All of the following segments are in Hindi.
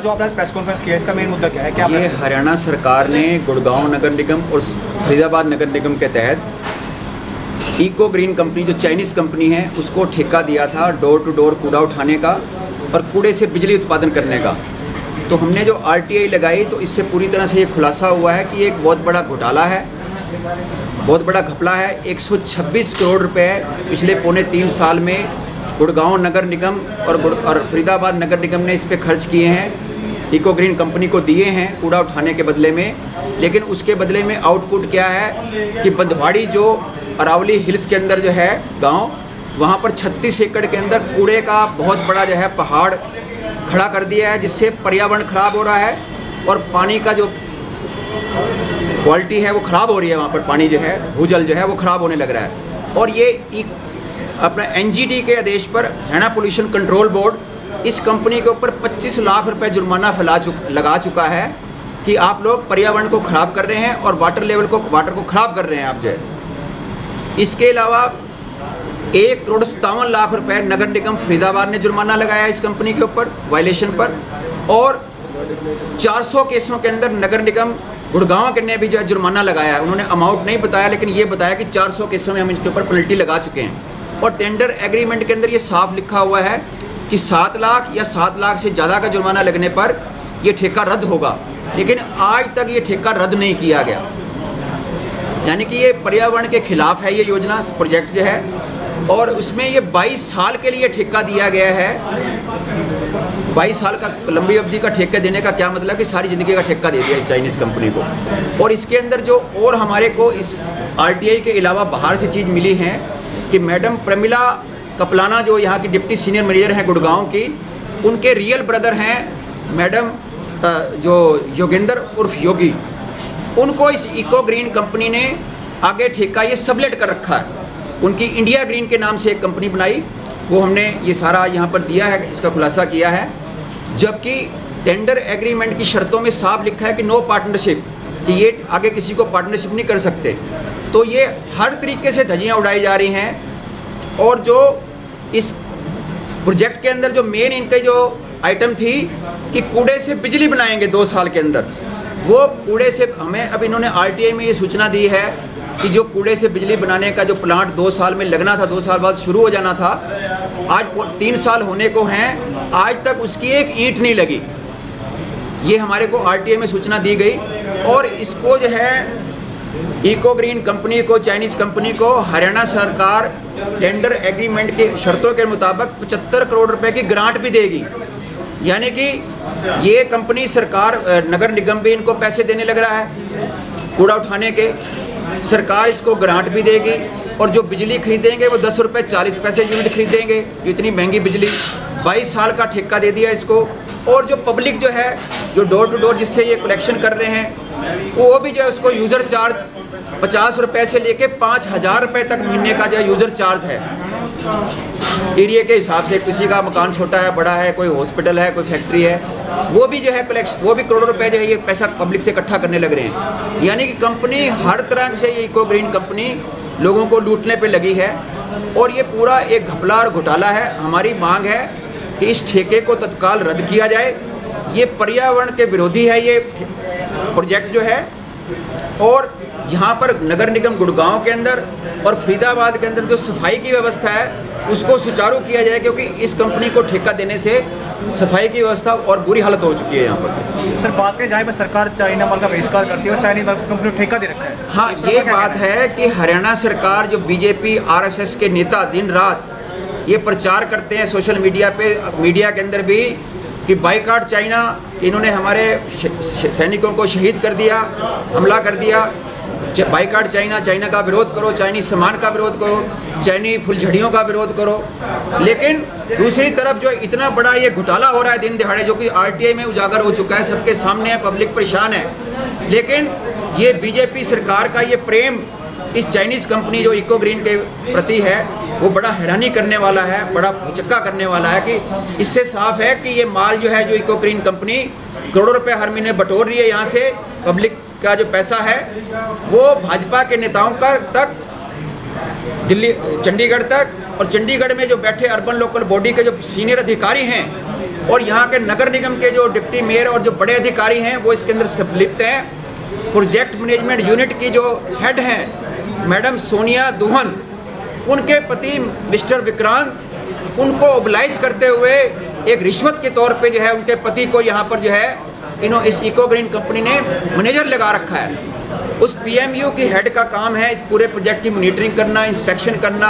जो आपने प्रेस कॉन्फ्रेंस किया, इसका मेन मुद्दा क्या है? क्या ये हरियाणा सरकार ने गुड़गांव नगर निगम और फरीदाबाद नगर निगम के तहत इको ग्रीन कंपनी जो चाइनीज़ कंपनी है उसको ठेका दिया था डोर टू डोर कूड़ा उठाने का और कूड़े से बिजली उत्पादन करने का। तो हमने जो RTI लगाई तो इससे पूरी तरह से ये खुलासा हुआ है कि ये एक बहुत बड़ा घोटाला है, बहुत बड़ा घपला है। 126 करोड़ रुपए पिछले पौने 3 साल में गुड़गांव नगर निगम और फरीदाबाद नगर निगम ने इस पे खर्च किए हैं, इको ग्रीन कंपनी को दिए हैं कूड़ा उठाने के बदले में। लेकिन उसके बदले में आउटपुट क्या है कि बंधवाड़ी जो अरावली हिल्स के अंदर जो है गांव, वहां पर 36 एकड़ के अंदर कूड़े का बहुत बड़ा जो है पहाड़ खड़ा कर दिया है, जिससे पर्यावरण खराब हो रहा है और पानी का जो क्वालिटी है वो ख़राब हो रही है। वहाँ पर पानी जो है, भूजल जो है वो ख़राब होने लग रहा है। और ये अपना NGT के आदेश पर हरियाणा पोल्यूशन कंट्रोल बोर्ड इस कंपनी के ऊपर 25 लाख रुपए जुर्माना लगा चुका है कि आप लोग पर्यावरण को ख़राब कर रहे हैं और वाटर को ख़राब कर रहे हैं आप जो है। इसके अलावा 1,57,00,000 रुपए नगर निगम फरीदाबाद ने जुर्माना लगाया इस कंपनी के ऊपर वायलेशन पर, और 400 केसों के अंदर नगर निगम गुड़गांव के ने भी जो है जुर्माना लगाया है। उन्होंने अमाउंट नहीं बताया, लेकिन ये बताया कि 400 केसों में हम इसके ऊपर पेनल्टी लगा चुके हैं। और टेंडर एग्रीमेंट के अंदर ये साफ लिखा हुआ है कि 7 लाख या 7 लाख से ज़्यादा का जुर्माना लगने पर ये ठेका रद्द होगा, लेकिन आज तक ये ठेका रद्द नहीं किया गया। यानी कि ये पर्यावरण के खिलाफ है ये योजना, प्रोजेक्ट जो है, और उसमें ये 22 साल के लिए ठेका दिया गया है। 22 साल का लंबी अवधि का ठेका देने का क्या मतलब कि सारी ज़िंदगी का ठेका दे दिया इस चाइनीज़ कंपनी को। और इसके अंदर जो और हमारे को इस RTI के अलावा बाहर से चीज़ मिली है कि मैडम प्रमिला कपलाना जो यहाँ की डिप्टी सीनियर मैनेजर हैं गुड़गांव की, उनके रियल ब्रदर हैं मैडम जो योगेंद्र उर्फ योगी, उनको इस इको ग्रीन कंपनी ने आगे ठेका ये सबलेट कर रखा है। उनकी इंडिया ग्रीन के नाम से एक कंपनी बनाई, वो हमने ये सारा यहाँ पर दिया है, इसका खुलासा किया है। जबकि टेंडर एग्रीमेंट की शर्तों में साफ लिखा है कि नो पार्टनरशिप, कि ये आगे किसी को पार्टनरशिप नहीं कर सकते। तो ये हर तरीके से धज्जियाँ उड़ाई जा रही हैं। और जो इस प्रोजेक्ट के अंदर जो मेन इनके जो आइटम थी कि कूड़े से बिजली बनाएंगे 2 साल के अंदर, वो कूड़े से हमें अब इन्होंने RTI में ये सूचना दी है कि जो कूड़े से बिजली बनाने का जो प्लांट 2 साल में लगना था, 2 साल बाद शुरू हो जाना था, आज 3 साल होने को हैं, आज तक उसकी एक ईंट नहीं लगी। ये हमारे को RTI में सूचना दी गई। और इसको जो है इको ग्रीन कंपनी को, चाइनीज़ कंपनी को हरियाणा सरकार टेंडर एग्रीमेंट के शर्तों के मुताबिक 75 करोड़ रुपए की ग्रांट भी देगी। यानी कि ये कंपनी सरकार, नगर निगम भी इनको पैसे देने लग रहा है कूड़ा उठाने के, सरकार इसको ग्रांट भी देगी। और जो बिजली खरीदेंगे वो 10 रुपये 40 पैसे यूनिट खरीदेंगे, जो इतनी महंगी बिजली। 22 साल का ठेका दे दिया इसको। और जो पब्लिक जो है, जो डोर टू डोर जिससे ये कलेक्शन कर रहे हैं, वो भी जो है उसको यूज़र चार्ज 50 रुपये से लेके 5,000 रुपये तक महीने का जो है यूज़र चार्ज है। एरिया के हिसाब से, किसी का मकान छोटा है, बड़ा है, कोई हॉस्पिटल है, कोई फैक्ट्री है, वो भी जो है कलेक्शन, वो भी करोड़ों रुपए जो है ये पैसा पब्लिक से इकट्ठा करने लग रहे हैं। यानी कि कंपनी हर तरह से, ये इको ग्रीन कंपनी लोगों को लूटने पे लगी है। और ये पूरा एक घपला और घोटाला है। हमारी मांग है कि इस ठेके को तत्काल रद्द किया जाए। ये पर्यावरण के विरोधी है ये प्रोजेक्ट जो है। और यहाँ पर नगर निगम गुड़गांव के अंदर और फरीदाबाद के अंदर जो सफाई की व्यवस्था है उसको सुचारू किया जाए, क्योंकि इस कंपनी को ठेका देने से सफाई की व्यवस्था और बुरी हालत हो चुकी है यहाँ पर। सर, बात करें जहाँ पर सरकार चाइना माल का बहिष्कार करती है और चाइनीज कंपनी को ठेका दे रखा है। हाँ, ये बात है कि हरियाणा सरकार, जो BJP RSS के नेता दिन रात ये प्रचार करते हैं सोशल मीडिया पे, मीडिया के अंदर भी, कि बाइकाट चाइना, कि इन्होंने हमारे सैनिकों को शहीद कर दिया, हमला कर दिया। बाइकाट चाइना, चाइना का विरोध करो, चाइनीज सामान का विरोध करो, चाइनीज फुलझड़ियों का विरोध करो। लेकिन दूसरी तरफ जो इतना बड़ा ये घोटाला हो रहा है दिन दिहाड़े, जो कि RTI में उजागर हो चुका है, सबके सामने है, पब्लिक परेशान है। लेकिन ये BJP सरकार का ये प्रेम इस चाइनीज़ कंपनी जो इको ग्रीन के प्रति है, वो बड़ा हैरानी करने वाला है, बड़ा भुचक्का करने वाला है। कि इससे साफ है कि ये माल जो है, जो इको ग्रीन कंपनी करोड़ों रुपए हर महीने बटोर रही है यहाँ से, पब्लिक का जो पैसा है वो भाजपा के नेताओं का तक, दिल्ली, चंडीगढ़ तक, और चंडीगढ़ में जो बैठे अर्बन लोकल बॉडी के जो सीनियर अधिकारी हैं और यहाँ के नगर निगम के जो डिप्टी मेयर और जो बड़े अधिकारी हैं वो इसके अंदर संलिप्त हैं। प्रोजेक्ट मैनेजमेंट यूनिट की जो हेड हैं मैडम सोनिया दुहन, उनके पति मिस्टर विक्रांत उनको ओबलाइज करते हुए एक रिश्वत के तौर पे जो है उनके पति को यहाँ पर जो है इस इको ग्रीन कंपनी ने मैनेजर लगा रखा है। उस पीएमयू की हेड का काम है इस पूरे प्रोजेक्ट की मॉनिटरिंग करना, इंस्पेक्शन करना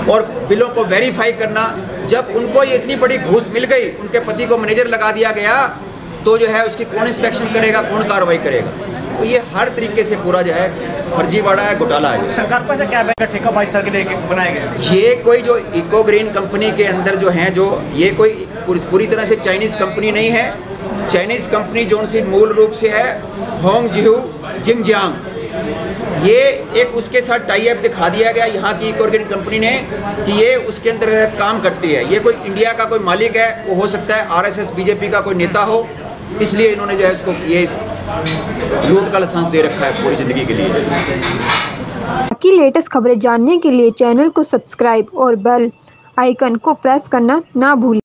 और बिलों को वेरीफाई करना। जब उनको ये इतनी बड़ी घूस मिल गई, उनके पति को मैनेजर लगा दिया गया, तो जो है उसकी कौन इंस्पेक्शन करेगा, कौन कार्रवाई करेगा? तो ये हर तरीके से पूरा जो है फर्जीवाड़ा है, घोटाला है। सरकार पैसा क्या ठेका 22 साल के लिए बनाया गया? ये कोई जो इको ग्रीन कंपनी के अंदर जो है ये कोई पूरी तरह से चाइनीज़ कंपनी नहीं है। चाइनीज़ कंपनी जो सी मूल रूप से है होंगजिहू जिंगजियांग, ये एक उसके साथ टाई अप दिखा दिया गया यहाँ की इको ग्रीन कंपनी ने कि ये उसके अंतर्गत काम करती है। ये कोई इंडिया का कोई मालिक है, वो हो सकता है आरएसएस बीजेपी का कोई नेता हो, इसलिए इन्होंने जो है उसको ये लूट का लाइसेंस दे रखा है पूरी ज़िंदगी के लिए। बाकी लेटेस्ट खबरें जानने के लिए चैनल को सब्सक्राइब और बेल आइकन को प्रेस करना ना भूलें।